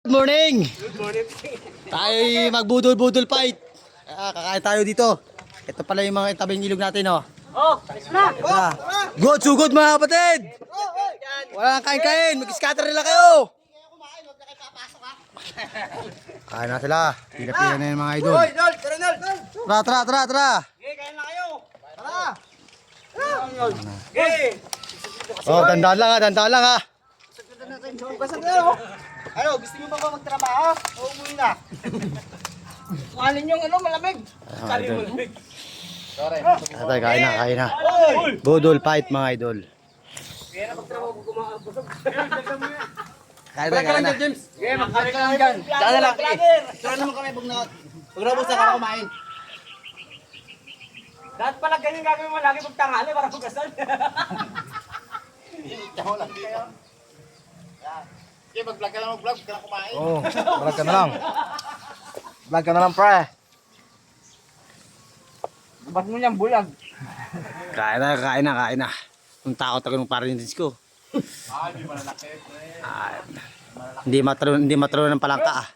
Good morning! Good morning. Tayo magbudol-budol fight. Kakain tayo dito. Ito pala yung mga itabing ilog natin, oh. Oh, alis na. Good, so good mga kapatid! Wala nang kain-kain, mag-scatter nila kayo! Kain na sila. Pila-pila na yung mga idol. Hoy, Dol, tara, Dol. Tara! Okay, kain na kayo. Tara. Okay. Oh, dandan lang ha. Basag na, oh. Ano, gusto niyo ba magtrabaho? O umuwi na? Kuhanin yung malamig. Kali mo malamig. Atay, kain na. Hoy! Budol fight mga idol. Kaya na magtrabaho ko kumakaabasag. Kain na. James. Okay, magkali ka lang dyan. Diyan na lang. Tara naman kami, bugnot. Pagrabos na ka kumain. Dapat pala ganyan gagawin mo lagi pagtanghali para pugasan. Tama lang kayo. Okay, mag-vlog ka lang, ka na kumain. Oh, vlog ka na lang. Vlog ka na lang, pre. Ba't mo niyang bulag? Kain na. Ang takot ako ng parents ko. Hindi malalaki, pre. Hindi matro ng palangka ah.